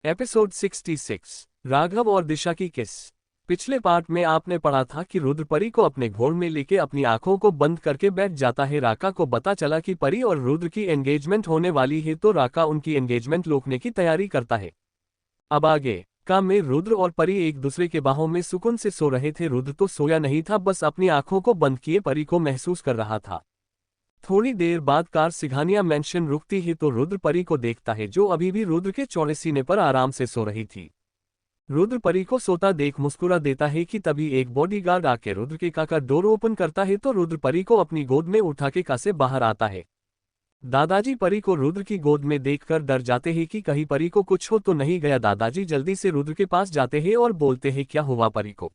Episode 66 Raghav और दिशा की किस। पिछले पार्ट में आपने पढ़ा था कि रुद्र परी को अपने घोड़ में लेके अपनी आंखों को बंद करके बैठ जाता है। राका को पता चला कि परी और रुद्र की एंगेजमेंट होने वाली है, तो राका उनकी एंगेजमेंट रोकने की तैयारी करता है। अब आगे का में रुद्र और परी एक दूसरे के बाहों में सुकून से सो रहे थे। रुद्र तो सोया नहीं था, बस अपनी आंखों को बंद किए परी को महसूस कर रहा था। थोड़ी देर बाद कार सिघानिया मेंशन रुकती है तो रुद्र परी को देखता है, जो अभी भी रुद्र के चौड़े सीने पर आराम से सो रही थी। रुद्र परी को सोता देख मुस्कुरा देता है कि तभी एक बॉडीगार्ड आके रुद्र के का डोर ओपन करता है, तो रुद्र परी को अपनी गोद में उठा के का से बाहर आता है। दादाजी परी को रुद्र की गोद में देखकर डर जाते हैं कि कहीं परी को कुछ हो तो नहीं गया। दादाजी जल्दी से रुद्र के पास जाते हैं और बोलते हैं, क्या हुआ परी को।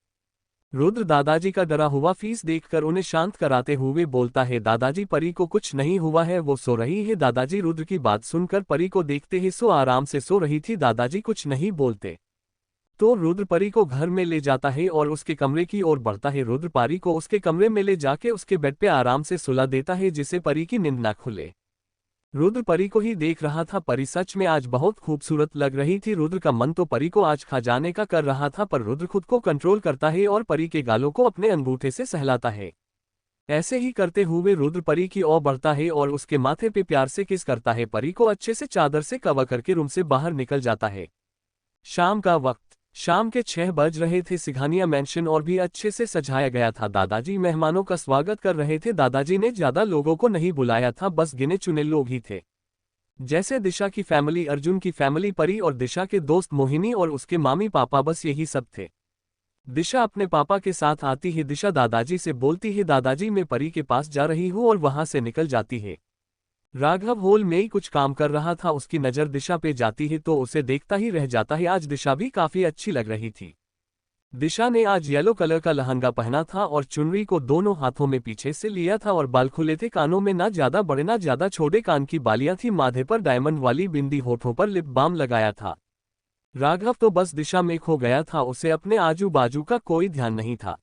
रुद्र दादाजी का डरा हुआ फीस देखकर उन्हें शांत कराते हुए बोलता है, दादाजी परी को कुछ नहीं हुआ है, वो सो रही है। दादाजी रुद्र की बात सुनकर परी को देखते हैं, सो आराम से सो रही थी, दादाजी कुछ नहीं बोलते। तो रुद्र परी को घर में ले जाता है और उसके कमरे की ओर बढ़ता है। रुद्र परी को उसके कमरे में ले जाके उसके बेड पे आराम से सुला देता है, जिससे परी की नींद ना खुले। रुद्र परी को ही देख रहा था। परी सच में आज बहुत खूबसूरत लग रही थी। रुद्र का मन तो परी को आज खा जाने का कर रहा था, पर रुद्र खुद को कंट्रोल करता है और परी के गालों को अपने अंगूठे से सहलाता है। ऐसे ही करते हुए रुद्र परी की ओर बढ़ता है और उसके माथे पे प्यार से किस करता है। परी को अच्छे से चादर से कवर करके रूम से बाहर निकल जाता है। शाम का वक्त, शाम के 6 बज रहे थे। सिघानिया मेंशन और भी अच्छे से सजाया गया था। दादाजी मेहमानों का स्वागत कर रहे थे। दादाजी ने ज्यादा लोगों को नहीं बुलाया था, बस गिने चुने लोग ही थे, जैसे दिशा की फैमिली, अर्जुन की फैमिली, परी और दिशा के दोस्त मोहिनी और उसके मामी पापा, बस यही सब थे। दिशा अपने पापा के साथ आती है। दिशा दादाजी से बोलती है, दादाजी मैं परी के पास जा रही हूँ, और वहां से निकल जाती है। राघव हॉल में ही कुछ काम कर रहा था, उसकी नज़र दिशा पे जाती है तो उसे देखता ही रह जाता है। आज दिशा भी काफी अच्छी लग रही थी। दिशा ने आज येलो कलर का लहंगा पहना था और चुनरी को दोनों हाथों में पीछे से लिया था, और बाल खुले थे। कानों में ना ज्यादा बड़े ना ज्यादा छोटे कान की बालियां थी। माथे पर डायमंड वाली बिंदी, होठों पर लिप बाम लगाया था। राघव तो बस दिशा में खो गया था, उसे अपने आजू बाजू का कोई ध्यान नहीं था।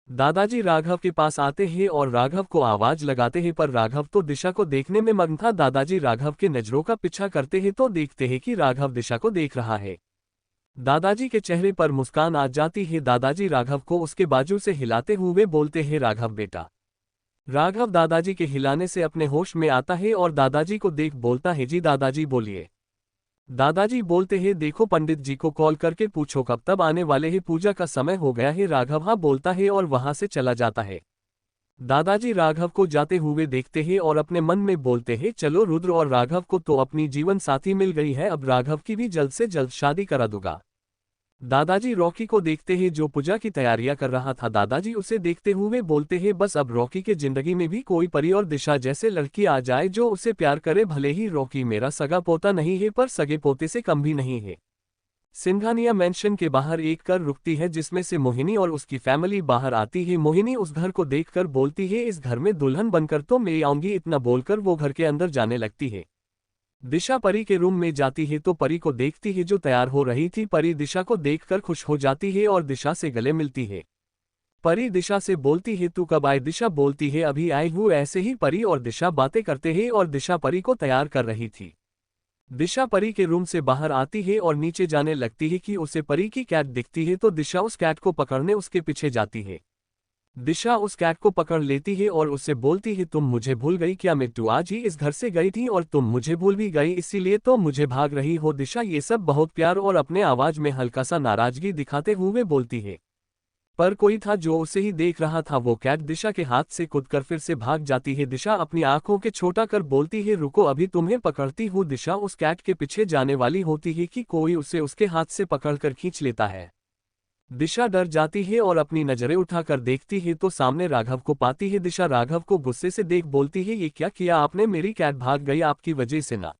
दादाजी राघव के पास आते हैं और राघव को आवाज लगाते हैं, पर राघव तो दिशा को देखने में मग्न था। दादाजी राघव के नजरों का पीछा करते हैं तो देखते हैं कि राघव दिशा को देख रहा है। दादाजी के चेहरे पर मुस्कान आ जाती है। दादाजी राघव को उसके बाजू से हिलाते हुए बोलते हैं, राघव बेटा। राघव दादाजी के हिलाने से अपने होश में आता है और दादाजी को देख बोलता है, जी दादाजी बोलिए। दादाजी बोलते हैं, देखो पंडित जी को कॉल करके पूछो कब तब आने वाले हैं, पूजा का समय हो गया है। राघव हाँ बोलता है और वहां से चला जाता है। दादाजी राघव को जाते हुए देखते हैं और अपने मन में बोलते हैं, चलो रुद्र और राघव को तो अपनी जीवन साथी मिल गई है, अब राघव की भी जल्द से जल्द शादी करा दूंगा। दादाजी रॉकी को देखते हैं जो पूजा की तैयारियां कर रहा था। दादाजी उसे देखते हुए बोलते हैं, बस अब रॉकी के जिंदगी में भी कोई परी और दिशा जैसे लड़की आ जाए जो उसे प्यार करे। भले ही रॉकी मेरा सगा पोता नहीं है, पर सगे पोते से कम भी नहीं है। सिंघानिया मेंशन के बाहर एक कार रुकती है, जिसमें से मोहिनी और उसकी फैमिली बाहर आती है। मोहिनी उस घर को देखकर बोलती है, इस घर में दुल्हन बनकर तो मैं आऊंगी। इतना बोलकर वो घर के अंदर जाने लगती है। दिशा परी के रूम में जाती है तो परी को देखती है जो तैयार हो रही थी। परी दिशा को देखकर खुश हो जाती है और दिशा से गले मिलती है। परी दिशा से बोलती है, तू कब आए। दिशा बोलती है, अभी आई हूँ। ऐसे ही परी और दिशा बातें करते हैं और दिशा परी को तैयार कर रही थी। दिशा परी के रूम से बाहर आती है और नीचे जाने लगती है कि उसे परी की कैट दिखती है, तो दिशा उस कैट को पकड़ने उसके पीछे जाती है। दिशा उस कैट को पकड़ लेती है और उससे बोलती है, तुम मुझे भूल गई क्या। मैं तू आज ही इस घर से गई थी और तुम मुझे भूल भी गई, इसीलिए तो मुझे भाग रही हो। दिशा ये सब बहुत प्यार और अपने आवाज में हल्का सा नाराजगी दिखाते हुए बोलती है। पर कोई था जो उसे ही देख रहा था। वो कैट दिशा के हाथ से कूदकर फिर से भाग जाती है। दिशा अपनी आंखों के छोटा कर बोलती है, रुको अभी तुम्हें पकड़ती हूँ। दिशा उस कैट के पीछे जाने वाली होती है कि कोई उसे उसके हाथ से पकड़कर खींच लेता है। दिशा डर जाती है और अपनी नजरें उठाकर देखती है तो सामने राघव को पाती है। दिशा राघव को गुस्से से देख बोलती है, ये क्या किया आपने, मेरी कैट भाग गई आपकी वजह से ना।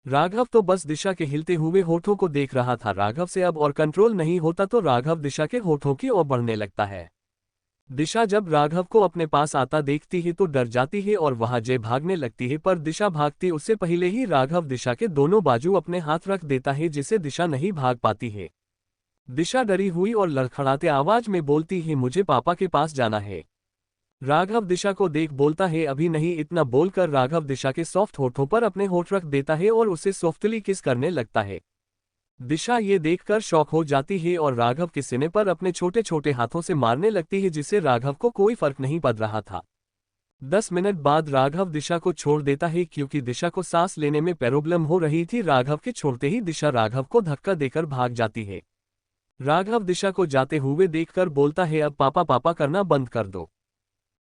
राघव तो बस दिशा के हिलते हुए होठों को देख रहा था। राघव से अब और कंट्रोल नहीं होता तो राघव दिशा के होठों की ओर बढ़ने लगता है। दिशा जब राघव को अपने पास आता देखती है तो डर जाती है और वहां जे भागने लगती है, पर दिशा भागती उससे पहले ही राघव दिशा के दोनों बाजू अपने हाथ रख देता है, जिससे दिशा नहीं भाग पाती है। दिशा डरी हुई और लड़खड़ाते आवाज में बोलती है, मुझे पापा के पास जाना है। राघव दिशा को देख बोलता है, अभी नहीं। इतना बोलकर राघव दिशा के सॉफ्ट होठों पर अपने होठ रख देता है और उसे सॉफ्टली किस करने लगता है। दिशा ये देखकर शॉक हो जाती है और राघव के सीने पर अपने छोटे छोटे हाथों से मारने लगती है, जिससे राघव को कोई फर्क नहीं पड़ रहा था। 10 मिनट बाद राघव दिशा को छोड़ देता है क्योंकि दिशा को सांस लेने में प्रॉब्लम हो रही थी। राघव के छोड़ते ही दिशा राघव को धक्का देकर भाग जाती है। राघव दिशा को जाते हुए देखकर बोलता है, अब पापा पापा करना बंद कर दो।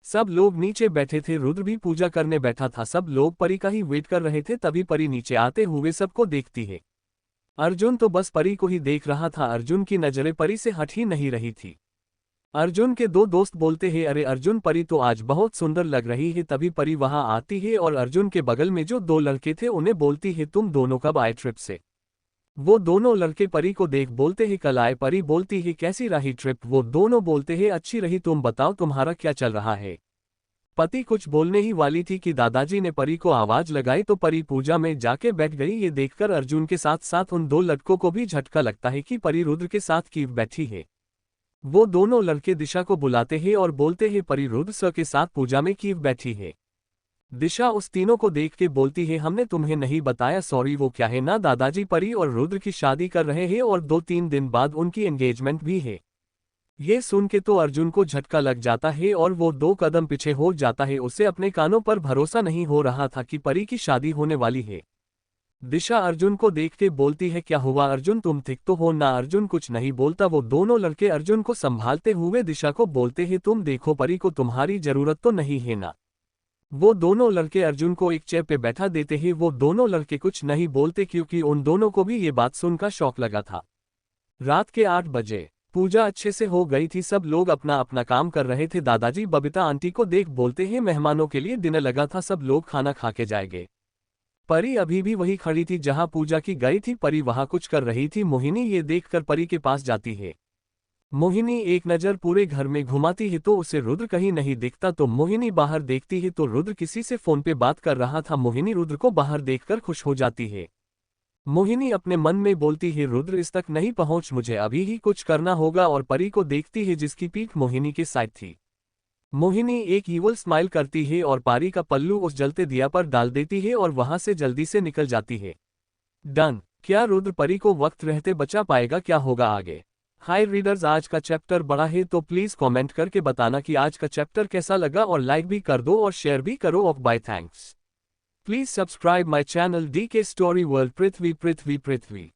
सब लोग नीचे बैठे थे, रुद्र भी पूजा करने बैठा था। सब लोग परी का ही वेट कर रहे थे, तभी परी नीचे आते हुए सबको देखती है। अर्जुन तो बस परी को ही देख रहा था। अर्जुन की नजरें परी से हट ही नहीं रही थी। अर्जुन के दो दोस्त बोलते हैं, अरे अर्जुन, परी तो आज बहुत सुंदर लग रही है। तभी परी वहां आती है और अर्जुन के बगल में जो दो लड़के थे उन्हें बोलती है, तुम दोनों कब आए ट्रिप से? वो दोनों लड़के परी को देख बोलते हैं, कल आए। परी बोलती है, कैसी रही ट्रिप? वो दोनों बोलते हैं, अच्छी रही। तुम बताओ तुम्हारा क्या चल रहा है? पति कुछ बोलने ही वाली थी कि दादाजी ने परी को आवाज लगाई तो परी पूजा में जाके बैठ गई। ये देखकर अर्जुन के साथ साथ उन दो लड़कों को भी झटका लगता है कि परी रुद्र के साथ क्यों बैठी है। वो दोनों लड़के दिशा को बुलाते हैं और बोलते हैं, परी रुद्र सर के साथ पूजा में क्यों बैठी है? दिशा उस तीनों को देख के बोलती है, हमने तुम्हें नहीं बताया, सॉरी। वो क्या है ना, दादाजी परी और रुद्र की शादी कर रहे हैं और 2-3 दिन बाद उनकी एंगेजमेंट भी है। ये सुन के तो अर्जुन को झटका लग जाता है और वो 2 कदम पीछे हो जाता है। उसे अपने कानों पर भरोसा नहीं हो रहा था कि परी की शादी होने वाली है। दिशा अर्जुन को देख के बोलती है, क्या हुआ अर्जुन, तुम ठीक तो हो ना? अर्जुन कुछ नहीं बोलता। वो दोनों लड़के अर्जुन को संभालते हुए दिशा को बोलते हैं, तुम देखो परी को तुम्हारी जरूरत तो नहीं है ना? वो दोनों लड़के अर्जुन को एक चेयर पे बैठा देते हैं। वो दोनों लड़के कुछ नहीं बोलते क्योंकि उन दोनों को भी ये बात सुनकर शौक लगा था। रात के 8 बजे पूजा अच्छे से हो गई थी। सब लोग अपना अपना काम कर रहे थे। दादाजी बबीता आंटी को देख बोलते हैं, मेहमानों के लिए डिनर लगा था, सब लोग खाना खा के जाएंगे। परी अभी भी वही खड़ी थी जहां पूजा की गई थी। परी वहां कुछ कर रही थी। मोहिनी ये देखकर परी के पास जाती है। मोहिनी एक नज़र पूरे घर में घुमाती है तो उसे रुद्र कहीं नहीं दिखता। तो मोहिनी बाहर देखती है तो रुद्र किसी से फोन पे बात कर रहा था। मोहिनी रुद्र को बाहर देखकर खुश हो जाती है। मोहिनी अपने मन में बोलती है, रुद्र इस तक नहीं पहुंच, मुझे अभी ही कुछ करना होगा। और परी को देखती है जिसकी पीठ मोहिनी के साइड थी। मोहिनी एक ईवल स्माइल करती है और पारी का पल्लू उस जलते दिया पर डाल देती है और वहां से जल्दी से निकल जाती है। डन। क्या रुद्र परी को वक्त रहते बचा पाएगा? क्या होगा आगे? हाय रीडर्स, आज का चैप्टर बड़ा है तो प्लीज कमेंट करके बताना कि आज का चैप्टर कैसा लगा और लाइक भी कर दो और शेयर भी करो। ऑफ bye thanks. Please subscribe my channel DK story world. पृथ्वी पृथ्वी पृथ्वी।